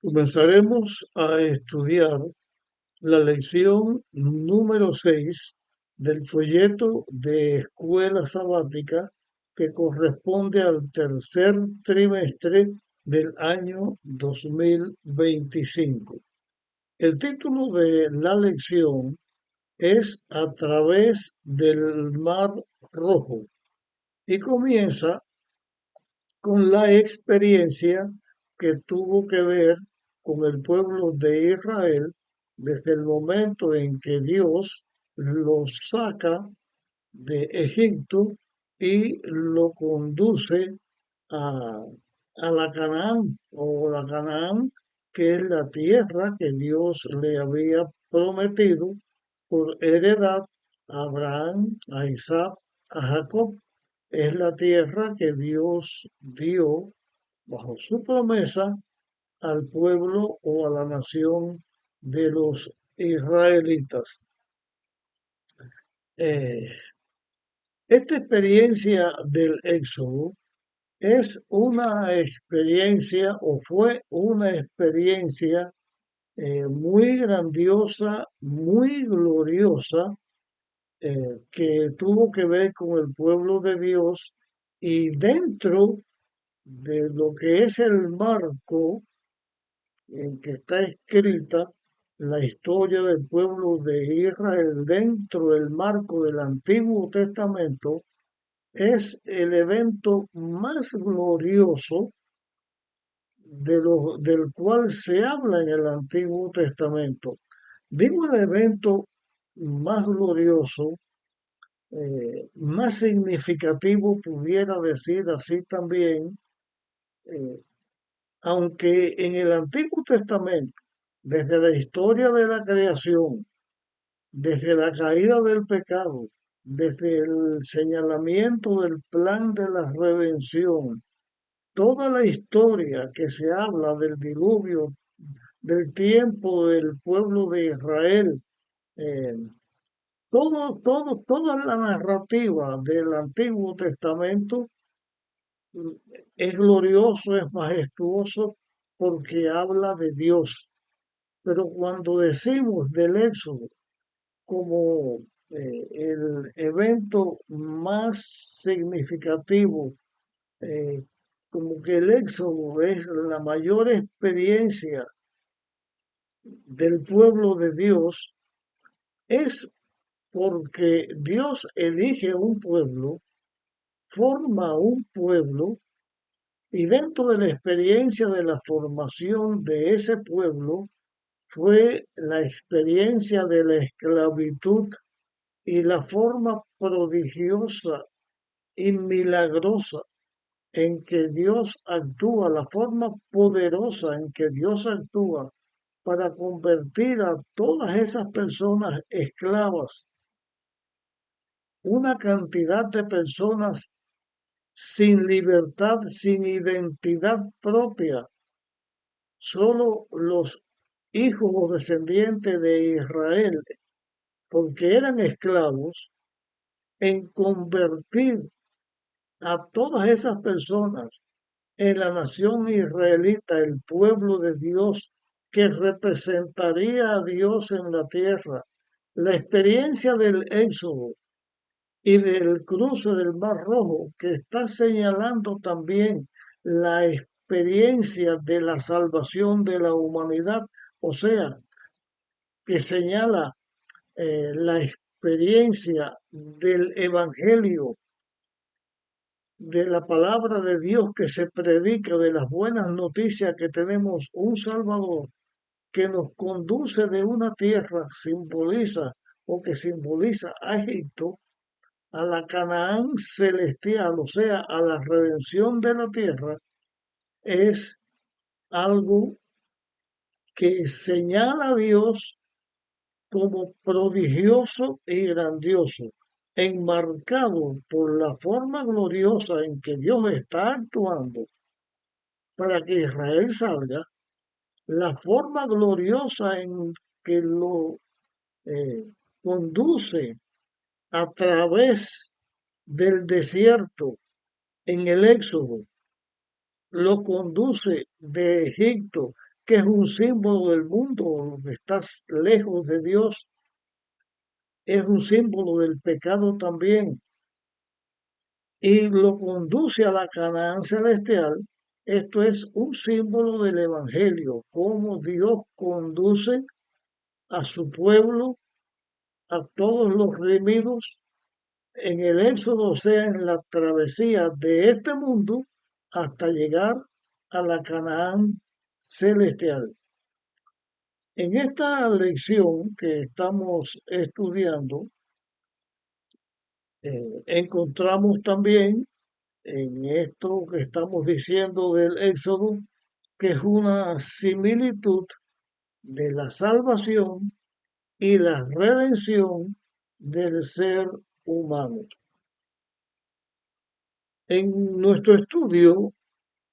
Comenzaremos a estudiar la lección número 6 del folleto de escuela sabática que corresponde al tercer trimestre del año 2025. El título de la lección es A través del Mar Rojo y comienza con la experiencia que tuvo que ver con el pueblo de Israel desde el momento en que Dios los saca de Egipto y lo conduce a, a la Canaán o la Canaán, que es la tierra que Dios le había prometido por heredad a Abraham, a Isaac, a Jacob. Es la tierra que Dios dio bajo su promesa al pueblo o a la nación de los israelitas. Eh, esta experiencia del Éxodo es una experiencia o fue una experiencia muy grandiosa, muy gloriosa, que tuvo que ver con el pueblo de Dios y dentro de lo que es el marco en que está escrita la historia del pueblo de Israel dentro del marco del Antiguo Testamento, es el evento más glorioso del cual se habla en el Antiguo Testamento. Digo el evento más glorioso, más significativo, pudiera decir así también, eh, aunque en el Antiguo Testamento, desde la historia de la creación, desde la caída del pecado, desde el señalamiento del plan de la redención, toda la historia que se habla del diluvio, del tiempo del pueblo de Israel, eh, toda la narrativa del Antiguo Testamento mm, es glorioso, es majestuoso porque habla de Dios. Pero cuando decimos del Éxodo como el evento más significativo, eh, como que el Éxodo es la mayor experiencia del pueblo de Dios, es porque Dios elige un pueblo, forma un pueblo y dentro de la experiencia de la formación de ese pueblo fue la experiencia de la esclavitud y la forma prodigiosa y milagrosa en que Dios actúa, la forma poderosa en que Dios actúa para convertir a todas esas personas esclavas, una cantidad de personas sin libertad, sin identidad propia, solo los hijos o descendientes de Israel, porque eran esclavos, en convertir a todas esas personas en la nación israelita, el pueblo de Dios que representaría a Dios en la tierra. La experiencia del Éxodo y del cruce del Mar Rojo, que está señalando también la experiencia de la salvación de la humanidad, o sea, que señala la experiencia del Evangelio, de la palabra de Dios que se predica, de las buenas noticias que tenemos un Salvador que nos conduce de una tierra, simboliza o que simboliza a Egipto, a la Canaán celestial, o sea, a la redención de la tierra, es algo que señala a Dios como prodigioso y grandioso, enmarcado por la forma gloriosa en que Dios está actuando para que Israel salga, la forma gloriosa en que lo conduce a través del desierto en el Éxodo, lo conduce de Egipto que es un símbolo del mundo, lo que está lejos de Dios, es un símbolo del pecado también, y lo conduce a la Canaán celestial. Esto es un símbolo del Evangelio, cómo Dios conduce a su pueblo, a todos los redimidos, en el éxodo, o sea, en la travesía de este mundo, hasta llegar a la Canaán celestial. En esta lección que estamos estudiando, encontramos también en esto que estamos diciendo del Éxodo, que es una similitud de la salvación y la redención del ser humano. En nuestro estudio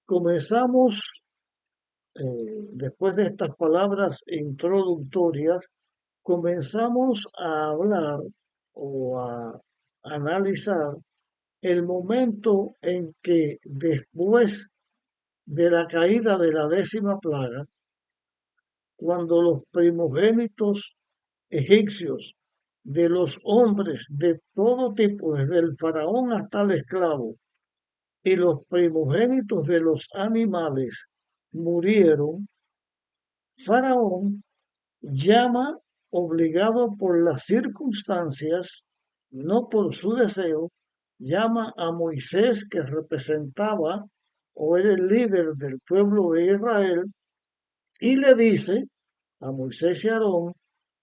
comenzamos, después de estas palabras introductorias, comenzamos a hablar o a analizar el momento en que después de la caída de la 10ª plaga, cuando los primogénitos egipcios de los hombres de todo tipo, desde el faraón hasta el esclavo, y los primogénitos de los animales murieron, Faraón llama, obligado por las circunstancias, no por su deseo, llama a Moisés, que representaba o era el líder del pueblo de Israel, y le dice a Moisés y Aarón: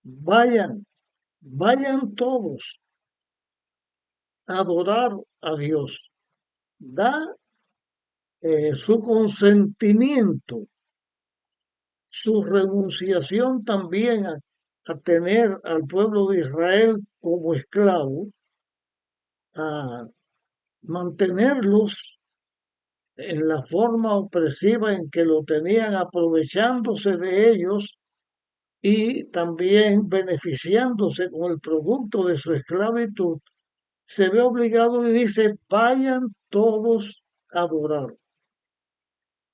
vayan, vayan todos a adorar a Dios. Da su consentimiento, su renunciación también a tener al pueblo de Israel como esclavo, a mantenerlos en la forma opresiva en que lo tenían, aprovechándose de ellos y también beneficiándose con el producto de su esclavitud. Se ve obligado y dice: vayan todos a adorar.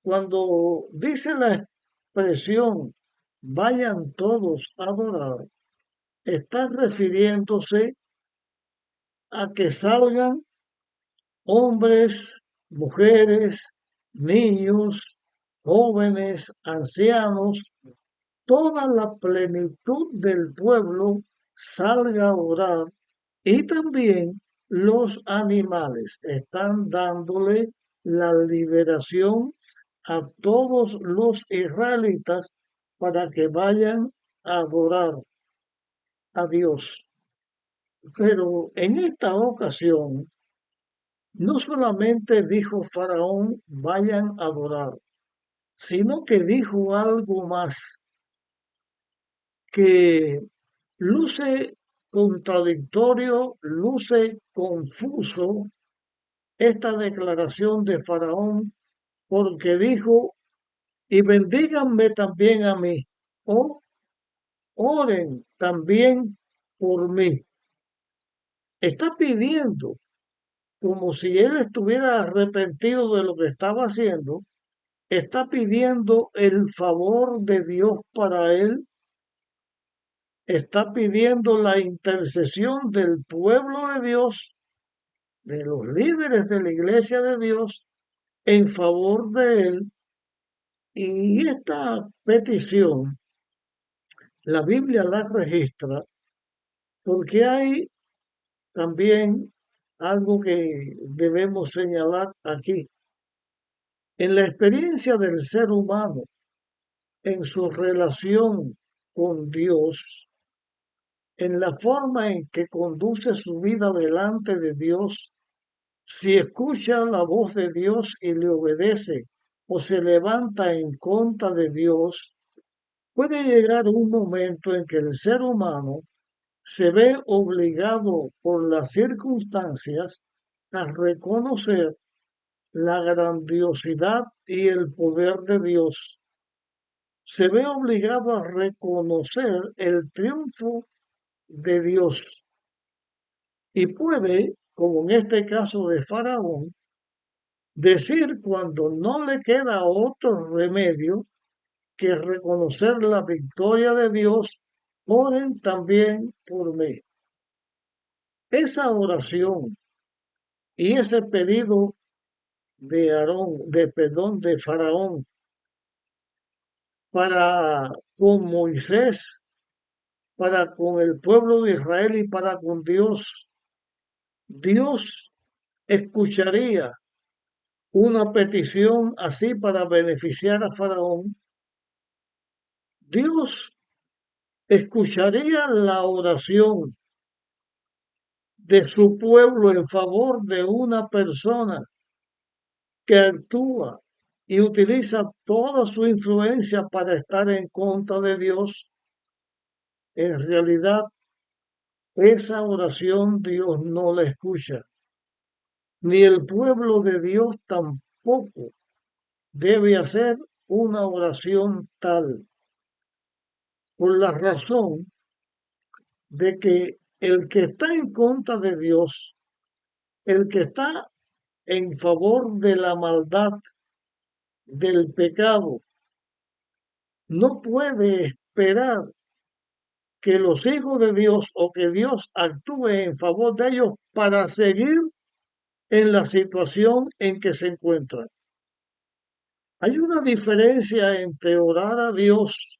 Cuando dice la expresión vayan todos a adorar, está refiriéndose a que salgan hombres, mujeres, niños, jóvenes, ancianos, toda la plenitud del pueblo salga a orar, y también los animales. Están dándole la liberación a todos los israelitas para que vayan a adorar a Dios. Pero en esta ocasión, no solamente dijo Faraón: vayan a adorar, sino que dijo algo más que luce contradictorio, luce confuso esta declaración de Faraón, porque dijo: y bendíganme también a mí, o oren también por mí. Está pidiendo, como si él estuviera arrepentido de lo que estaba haciendo, está pidiendo el favor de Dios para él, está pidiendo la intercesión del pueblo de Dios, de los líderes de la iglesia de Dios, en favor de él. Y esta petición, la Biblia la registra porque hay también algo que debemos señalar aquí. En la experiencia del ser humano, en su relación con Dios, en la forma en que conduce su vida delante de Dios, si escucha la voz de Dios y le obedece, o se levanta en contra de Dios, puede llegar un momento en que el ser humano se ve obligado por las circunstancias a reconocer la grandiosidad y el poder de Dios. Se ve obligado a reconocer el triunfo de Dios, y puede, como en este caso de Faraón, decir, cuando no le queda otro remedio, que reconocer la victoria de Dios, oren también por mí. Esa oración y ese pedido de Aarón, de Faraón para con Moisés, para con el pueblo de Israel y para con Dios, Dios escucharía una petición así para beneficiar a Faraón. Dios escucharía la oración de su pueblo en favor de una persona que actúa y utiliza toda su influencia para estar en contra de Dios. En realidad, esa oración Dios no la escucha, ni el pueblo de Dios tampoco debe hacer una oración tal, por la razón de que el que está en contra de Dios, el que está en favor de la maldad, del pecado, no puede esperar que los hijos de Dios o que Dios actúe en favor de ellos para seguir en la situación en que se encuentran. Hay una diferencia entre orar a Dios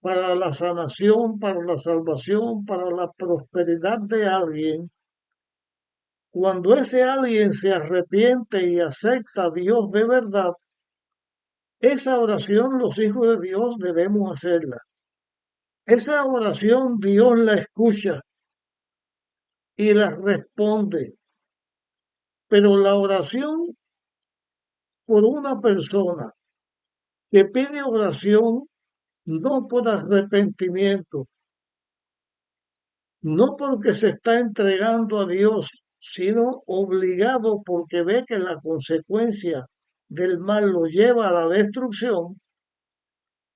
para la sanación, para la salvación, para la prosperidad de alguien, cuando ese alguien se arrepiente y acepta a Dios de verdad. Esa oración los hijos de Dios debemos hacerla. Esa oración Dios la escucha y la responde. Pero la oración por una persona que pide oración no por arrepentimiento, no porque se está entregando a Dios, sino obligado porque ve que la consecuencia del mal lo lleva a la destrucción,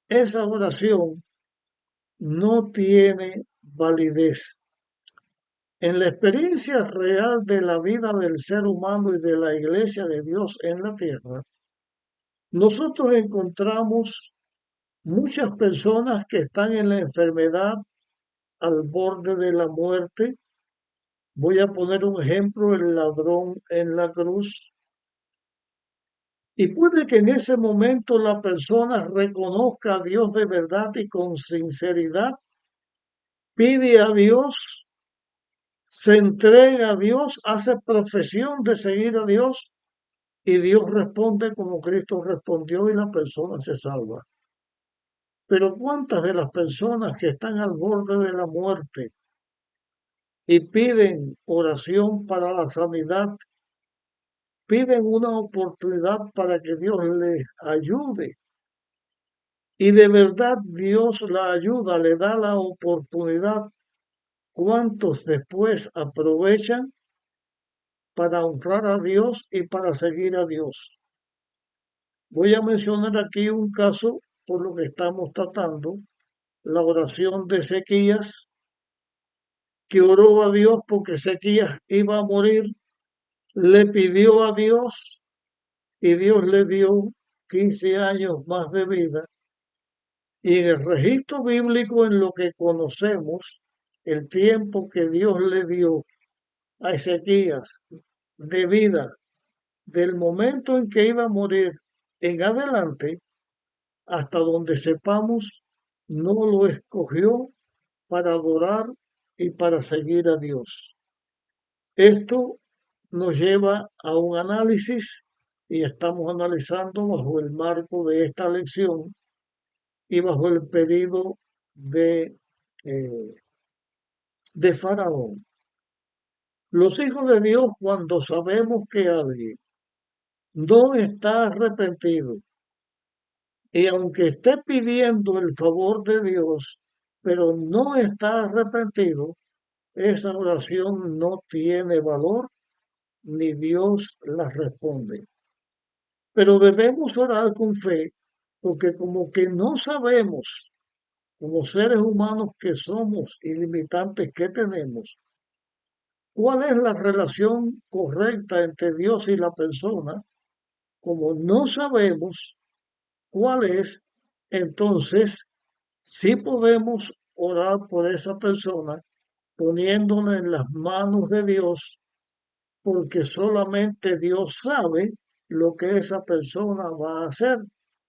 esa oración no tiene validez. En la experiencia real de la vida del ser humano y de la iglesia de Dios en la tierra, nosotros encontramos muchas personas que están en la enfermedad al borde de la muerte. Voy a poner un ejemplo, el ladrón en la cruz. Y puede que en ese momento la persona reconozca a Dios de verdad y con sinceridad pide a Dios, se entrega a Dios, hace profesión de seguir a Dios y Dios responde como Cristo respondió y la persona se salva. Pero ¿cuántas de las personas que están al borde de la muerte y piden oración para la sanidad, piden una oportunidad para que Dios les ayude? Y de verdad Dios la ayuda, le da la oportunidad. ¿Cuántos después aprovechan para honrar a Dios y para seguir a Dios? Voy a mencionar aquí un caso por lo que estamos tratando, la oración de Ezequías, que oró a Dios porque Ezequías iba a morir, le pidió a Dios y Dios le dio 15 años más de vida. Y en el registro bíblico, en lo que conocemos, el tiempo que Dios le dio a Ezequías de vida, del momento en que iba a morir en adelante, hasta donde sepamos, no lo escogió para adorar y para seguir a Dios. Esto nos lleva a un análisis y estamos analizando bajo el marco de esta lección y bajo el pedido eh, de Faraón. Los hijos de Dios, cuando sabemos que alguien no está arrepentido y aunque esté pidiendo el favor de Dios, pero no está arrepentido, esa oración no tiene valor ni Dios la responde. Pero debemos orar con fe porque como que no sabemos, como seres humanos que somos y limitantes que tenemos, cuál es la relación correcta entre Dios y la persona, como no sabemos cuál es, entonces sí podemos orar por esa persona poniéndola en las manos de Dios, porque solamente Dios sabe lo que esa persona va a hacer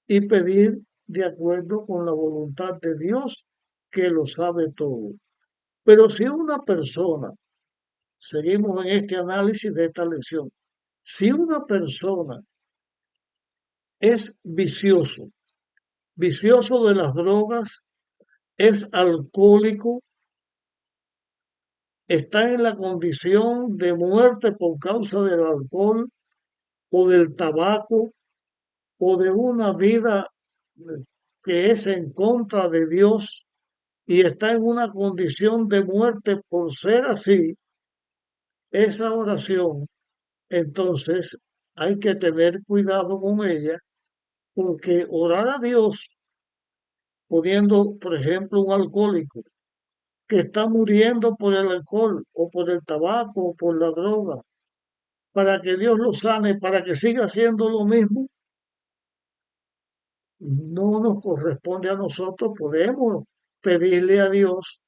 y pedir de acuerdo con la voluntad de Dios, que lo sabe todo. Pero si una persona, seguimos en este análisis de esta lección, si una persona es vicioso, vicioso de las drogas, es alcohólico, está en la condición de muerte por causa del alcohol o del tabaco o de una vida que es en contra de Dios y está en una condición de muerte por ser así, esa oración, entonces hay que tener cuidado con ella, porque orar a Dios poniendo, por ejemplo, un alcohólico que está muriendo por el alcohol o por el tabaco o por la droga, para que Dios lo sane, para que siga haciendo lo mismo, no nos corresponde a nosotros. Podemos pedirle a Dios,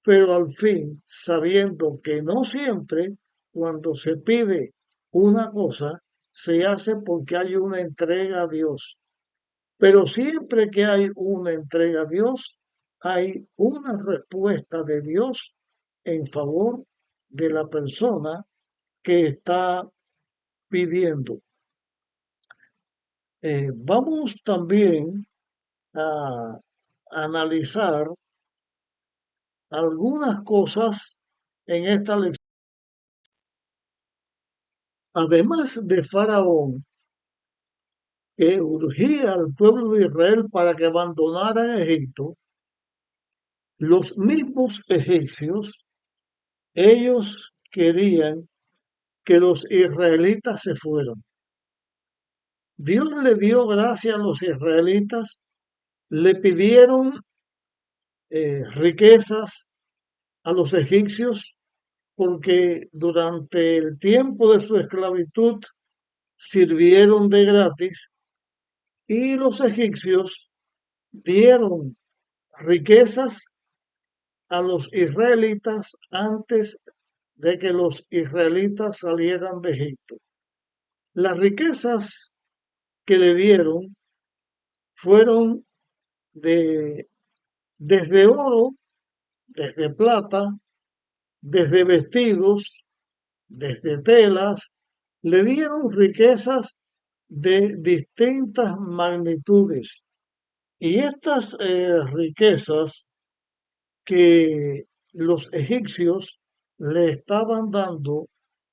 pero al fin, sabiendo que no siempre cuando se pide una cosa, se hace porque hay una entrega a Dios. Pero siempre que hay una entrega a Dios, hay una respuesta de Dios en favor de la persona que está pidiendo. Vamos también a analizar algunas cosas en esta lección. Además de Faraón, que urgía al pueblo de Israel para que abandonaran Egipto, los mismos egipcios, ellos querían que los israelitas se fueran. Dios le dio gracia a los israelitas, le pidieron riquezas a los egipcios porque durante el tiempo de su esclavitud sirvieron de gratis y los egipcios dieron riquezas a los israelitas antes de que los israelitas salieran de Egipto. Las riquezas que le dieron fueron de desde oro, desde plata, desde vestidos, desde telas, le dieron riquezas de distintas magnitudes. Y estas riquezas que los egipcios le estaban dando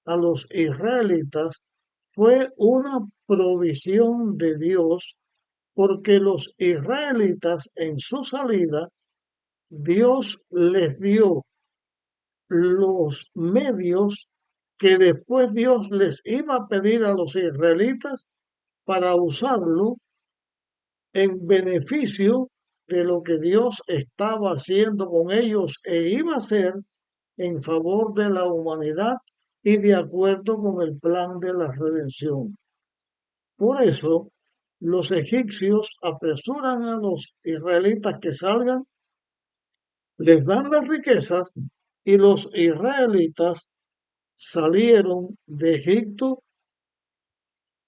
a los israelitas fue una provisión de Dios, porque los israelitas en su salida, Dios les dio los medios que después Dios les iba a pedir a los israelitas para usarlo en beneficio de lo que Dios estaba haciendo con ellos e iba a hacer en favor de la humanidad y de acuerdo con el plan de la redención. Por eso, los egipcios apresuran a los israelitas que salgan, les dan las riquezas y los israelitas salieron de Egipto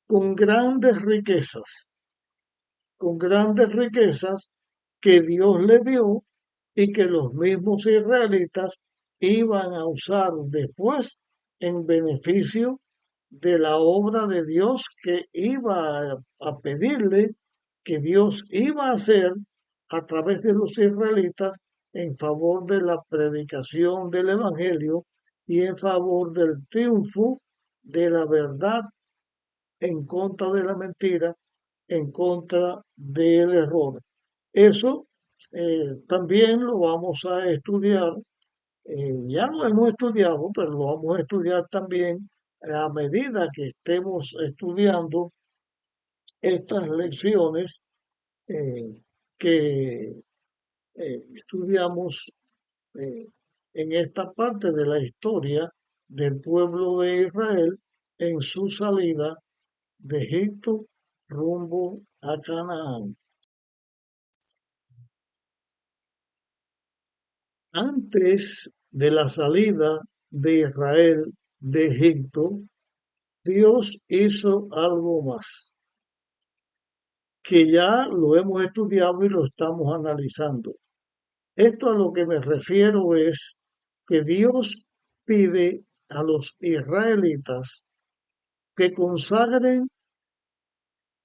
con grandes riquezas, con grandes riquezas que Dios le dio y que los mismos israelitas iban a usar después en beneficio de la obra de Dios que iba a pedirle, que Dios iba a hacer a través de los israelitas en favor de la predicación del Evangelio y en favor del triunfo de la verdad en contra de la mentira, en contra del error. Eso también lo vamos a estudiar, ya lo hemos estudiado, pero lo vamos a estudiar también a medida que estemos estudiando estas lecciones que estudiamos eh, en esta parte de la historia del pueblo de Israel en su salida de Egipto rumbo a Canaán. Antes de la salida de Israel de Egipto, Dios hizo algo más, que ya lo hemos estudiado y lo estamos analizando. Esto a lo que me refiero es que Dios pide a los israelitas que consagren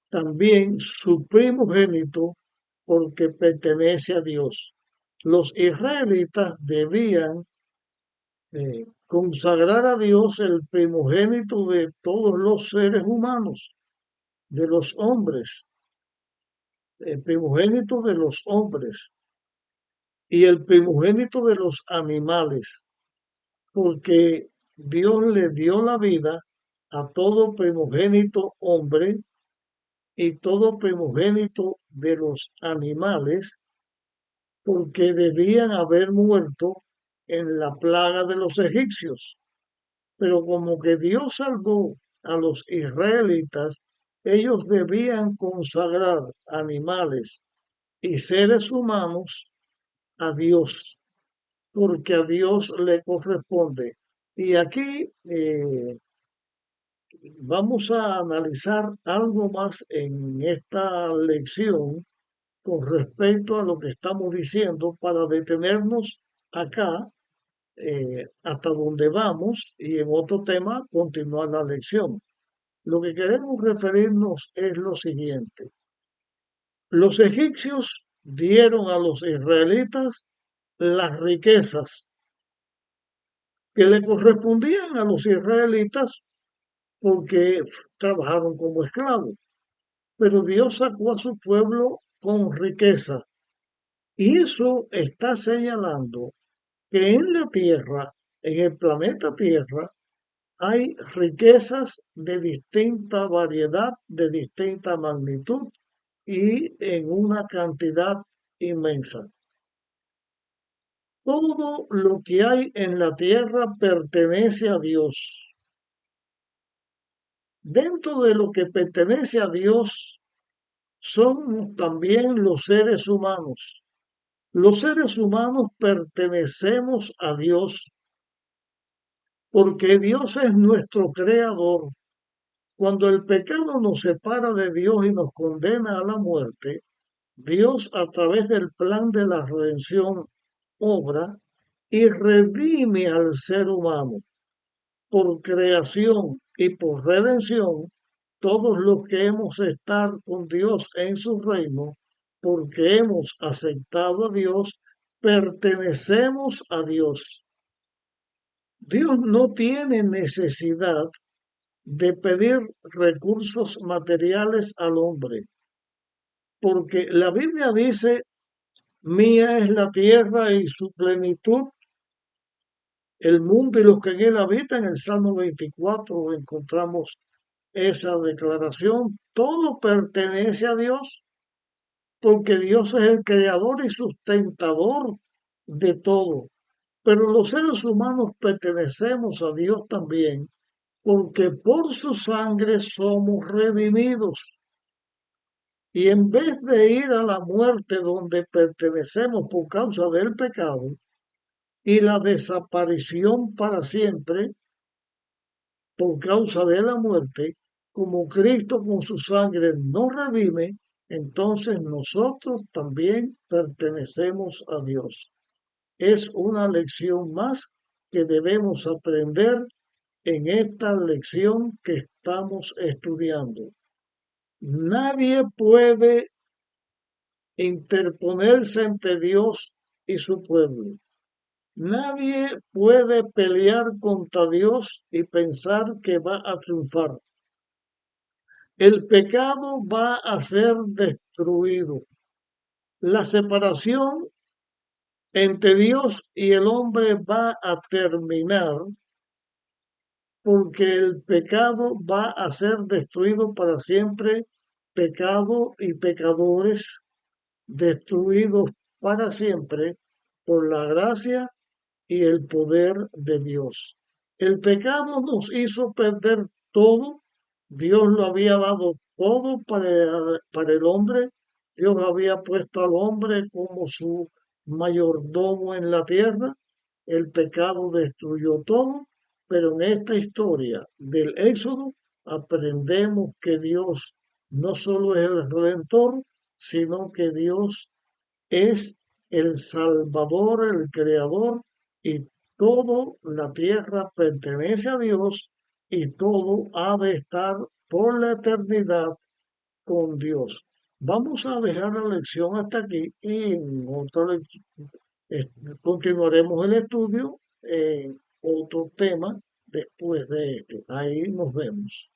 también su primogénito porque pertenece a Dios. Los israelitas debían consagrar a Dios el primogénito de todos los seres humanos, de los hombres, el primogénito de los hombres y el primogénito de los animales, porque Dios le dio la vida a todo primogénito hombre y todo primogénito de los animales, porque debían haber muerto en la plaga de los egipcios. Pero como que Dios salvó a los israelitas, ellos debían consagrar animales y seres humanos a Dios, porque a Dios le corresponde. Y aquí vamos a analizar algo más en esta lección con respecto a lo que estamos diciendo para detenernos acá hasta donde vamos y en otro tema continuar la lección. Lo que queremos referirnos es lo siguiente. Los egipcios dieron a los israelitas las riquezas que le correspondían a los israelitas porque trabajaron como esclavos. Pero Dios sacó a su pueblo con riqueza. Y eso está señalando que en la Tierra, en el planeta Tierra, hay riquezas de distinta variedad, de distinta magnitud y en una cantidad inmensa. Todo lo que hay en la tierra pertenece a Dios. Dentro de lo que pertenece a Dios son también los seres humanos. Los seres humanos pertenecemos a Dios porque Dios es nuestro creador. Cuando el pecado nos separa de Dios y nos condena a la muerte, Dios a través del plan de la redención obra y redime al ser humano por creación y por redención, todos los que hemos estado con Dios en su reino, porque hemos aceptado a Dios, pertenecemos a Dios. Dios no tiene necesidad de pedir recursos materiales al hombre, porque la Biblia dice, mía es la tierra y su plenitud, el mundo y los que en él habitan. En el Salmo 24 encontramos esa declaración. Todo pertenece a Dios, porque Dios es el creador y sustentador de todo. Pero los seres humanos pertenecemos a Dios también, porque por su sangre somos redimidos. Y en vez de ir a la muerte donde pertenecemos por causa del pecado y la desaparición para siempre por causa de la muerte, como Cristo con su sangre nos redime, entonces nosotros también pertenecemos a Dios. Es una lección más que debemos aprender en esta lección que estamos estudiando. Nadie puede interponerse entre Dios y su pueblo. Nadie puede pelear contra Dios y pensar que va a triunfar. El pecado va a ser destruido. La separación entre Dios y el hombre va a terminar porque el pecado va a ser destruido para siempre. Pecado y pecadores destruidos para siempre por la gracia y el poder de Dios. El pecado nos hizo perder todo. Dios lo había dado todo para el hombre. Dios había puesto al hombre como su mayordomo en la tierra, el pecado destruyó todo, pero en esta historia del Éxodo aprendemos que Dios no solo es el Redentor, sino que Dios es el Salvador, el Creador, y toda la tierra pertenece a Dios y todo ha de estar por la eternidad con Dios. Vamos a dejar la lección hasta aquí y en otra continuaremos el estudio en otro tema después de este. Ahí nos vemos.